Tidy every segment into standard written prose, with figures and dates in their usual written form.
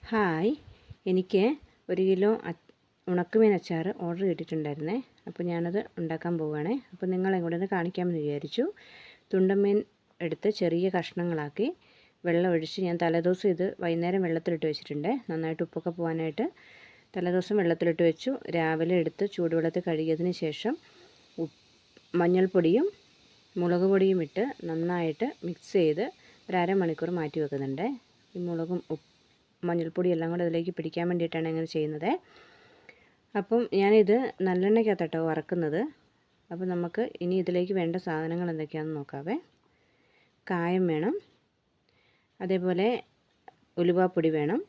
Hi, എനിക്ക് 1 kilo ഉണക്കമീൻ അച്ചാർ ഓർഡർ ചെയ്തിട്ടുണ്ടായിരുന്നേ. അപ്പോൾ ഞാനത് ഉണ്ടാക്കാൻ പോവുകയാണേ. അപ്പോൾ നിങ്ങളെ കൂടെ ഒന്ന് കാണിക്കാമെന്ന് വിചാരിച്ചു. തുണ്ടമീൻ എടുത്ത് ചെറിയ കഷ്ണങ്ങളാക്കി വെള്ളം ഒഴിച്ച് ഞാൻ തലേദിവസം ഇത് വൈകുന്നേരം വെള്ളത്തിലിട്ട് വെച്ചിട്ടുണ്ട്. നന്നായിട്ട് ഉപ്പൊക്കെ പോകാനായിട്ട് തലേദിവസം വെള്ളത്തിലിട്ട് വെച്ചു. രാവിലെ എടുത്ത് ചൂടുവെള്ളത്തിൽ കഴുകിയതിന് ശേഷം മഞ്ഞൾപ്പൊടിയും മുളക് പൊടിയും ഇട്ട് നന്നായിട്ട് മിക്സ് ചെയ്ത് ഒരു അരമണിക്കൂർ മാറ്റി വെക്കുന്നുണ്ട്. ഈ മുളകും മഞ്ഞൾപ്പൊടി എല്ലാം കൂടെ അതിലേക്ക് പിടിക്കാൻ വേണ്ടിയിട്ടാണ് ഇങ്ങനെ ചെയ്യുന്നത്. അപ്പം ഞാനിത് നല്ലെണ്ണയ്ക്കകത്താട്ടോ വറക്കുന്നത്. അപ്പോൾ നമുക്ക് ഇനി ഇതിലേക്ക് വേണ്ട സാധനങ്ങൾ എന്തൊക്കെയാണെന്ന് നോക്കാവേ. കായം വേണം, അതേപോലെ ഉലുവാപ്പൊടി വേണം,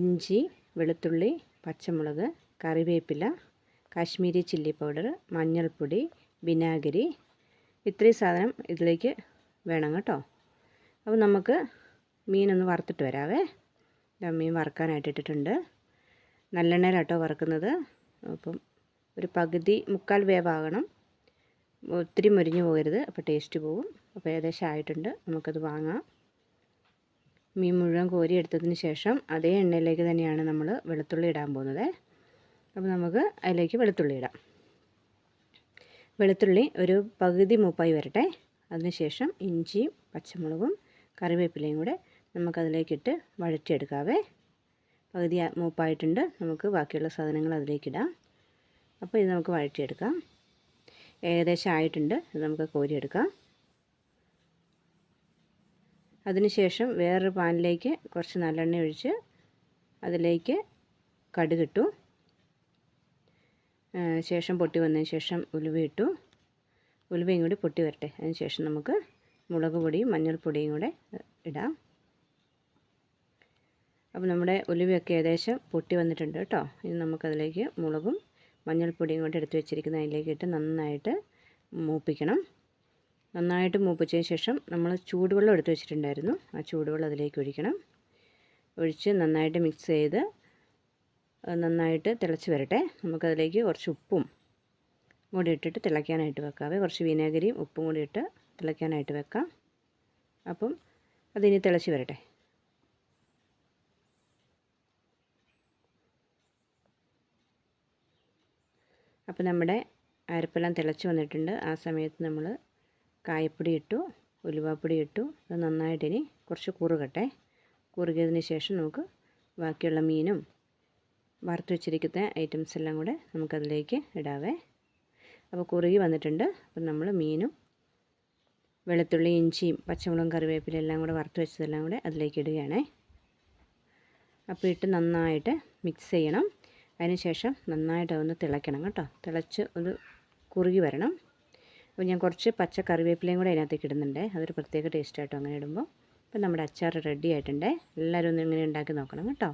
ഇഞ്ചി, വെളുത്തുള്ളി, പച്ചമുളക്, കറിവേപ്പില, കാശ്മീരി ചില്ലി പൗഡർ, മഞ്ഞൾപ്പൊടി, വിനാഗിരി, ഇത്രയും സാധനം ഇതിലേക്ക് വേണം കേട്ടോ. അപ്പോൾ നമുക്ക് മീനൊന്ന് വറുത്തിട്ട് വരാവേ. മീൻ വറുക്കാനായിട്ട് ഇട്ടിട്ടുണ്ട്. നല്ലെണ്ണയിലാട്ടോ വറുക്കുന്നത്. അപ്പം ഒരു പകുതി മുക്കാൽ വേവാകണം, ഒത്തിരി മുരിഞ്ഞു പോകരുത്, അപ്പോൾ ടേസ്റ്റ് പോവും. അപ്പോൾ ഏകദേശം ആയിട്ടുണ്ട്, നമുക്കത് വാങ്ങാം. മീൻ മുഴുവൻ കോരി എടുത്തതിന് ശേഷം അതേ എണ്ണയിലേക്ക് തന്നെയാണ് നമ്മൾ വെളുത്തുള്ളി ഇടാൻ പോകുന്നത്. അപ്പോൾ നമുക്ക് അതിലേക്ക് വെളുത്തുള്ളി ഇടാം. വെളുത്തുള്ളി ഒരു പകുതി മൂപ്പായി വരട്ടെ. അതിനുശേഷം ഇഞ്ചിയും പച്ചമുളകും കറിവേപ്പിലയും കൂടെ നമുക്കതിലേക്കിട്ട് വഴറ്റിയെടുക്കാവേ. പകുതി മൂപ്പായിട്ടുണ്ട്, നമുക്ക് ബാക്കിയുള്ള സാധനങ്ങൾ അതിലേക്കിടാം. അപ്പോൾ ഇത് നമുക്ക് വഴറ്റിയെടുക്കാം. ഏകദേശം ആയിട്ടുണ്ട്, ഇത് നമുക്ക് കോരിയെടുക്കാം. അതിനുശേഷം വേറൊരു പാനിലേക്ക് കുറച്ച് നല്ലെണ്ണ ഒഴിച്ച് അതിലേക്ക് കടുകിട്ടു. ശേഷം പൊട്ടി വന്നതിന് ശേഷം ഉലുവ ഇട്ടു. ഉലുവയും കൂടി പൊട്ടി വരട്ടെ. അതിന് ശേഷം നമുക്ക് മുളക് പൊടിയും മഞ്ഞൾപ്പൊടിയും കൂടെ ഇടാം. അപ്പോൾ നമ്മുടെ ഉലുവയൊക്കെ ഏകദേശം പൊട്ടി വന്നിട്ടുണ്ട് കേട്ടോ. ഇനി നമുക്കതിലേക്ക് മുളകും മഞ്ഞൾപ്പൊടിയും കൂടെ എടുത്ത് വെച്ചിരിക്കുന്ന അതിലേക്ക് ഇട്ട് നന്നായിട്ട് മൂപ്പിക്കണം. നന്നായിട്ട് മൂപ്പിച്ചതിന് ശേഷം നമ്മൾ ചൂടുവെള്ളം എടുത്ത് വെച്ചിട്ടുണ്ടായിരുന്നു. ആ ചൂടുവെള്ളം അതിലേക്ക് ഒഴിക്കണം. ഒഴിച്ച് നന്നായിട്ട് മിക്സ് ചെയ്ത് നന്നായിട്ട് തിളച്ച് വരട്ടെ. നമുക്കതിലേക്ക് കുറച്ച് ഉപ്പും കൂടി ഇട്ടിട്ട് തിളയ്ക്കാനായിട്ട് വെക്കാവേ. കുറച്ച് വിനാഗിരിയും ഉപ്പും കൂടി ഇട്ട് തിളയ്ക്കാനായിട്ട് വെക്കാം. അപ്പം അതിനി തിളച്ച് വരട്ടെ. അപ്പോൾ നമ്മുടെ അരപ്പെല്ലാം തിളച്ച് വന്നിട്ടുണ്ട്. ആ സമയത്ത് നമ്മൾ കായപ്പൊടി ഇട്ടു, ഉലുവാപ്പൊടി ഇട്ടു. അത് നന്നായിട്ട് ഇനി കുറച്ച് കുറുകട്ടെ. കുറുകിയതിന് ശേഷം നമുക്ക് ബാക്കിയുള്ള മീനും വറുത്ത് വെച്ചിരിക്കുന്ന ഐറ്റംസ് എല്ലാം കൂടെ നമുക്കതിലേക്ക് ഇടാവേ. അപ്പോൾ കുറുകി വന്നിട്ടുണ്ട്. അപ്പം നമ്മൾ മീനും വെളുത്തുള്ളി, ഇഞ്ചിയും പച്ചമുളകും കറിവേപ്പില എല്ലാം കൂടെ വറുത്ത് വെച്ചതെല്ലാം കൂടെ അതിലേക്ക് ഇടുകയാണേ. അപ്പോൾ ഇട്ട് നന്നായിട്ട് മിക്സ് ചെയ്യണം. അതിനുശേഷം നന്നായിട്ട് അതൊന്ന് തിളയ്ക്കണം കേട്ടോ. തിളച്ച് ഒന്ന് കുറുകി വരണം. അപ്പോൾ ഞാൻ കുറച്ച് പച്ച കറിവേപ്പിലയും കൂടെ അതിനകത്തേക്ക് ഇടുന്നുണ്ട്. അതൊരു പ്രത്യേക ടേസ്റ്റ് ആയിട്ടോ അങ്ങനെ ഇടുമ്പോൾ. അപ്പോൾ നമ്മുടെ അച്ചാർ റെഡി ആയിട്ടുണ്ട്. എല്ലാവരും ഒന്ന് ഇങ്ങനെ ഉണ്ടാക്കി നോക്കണം കേട്ടോ.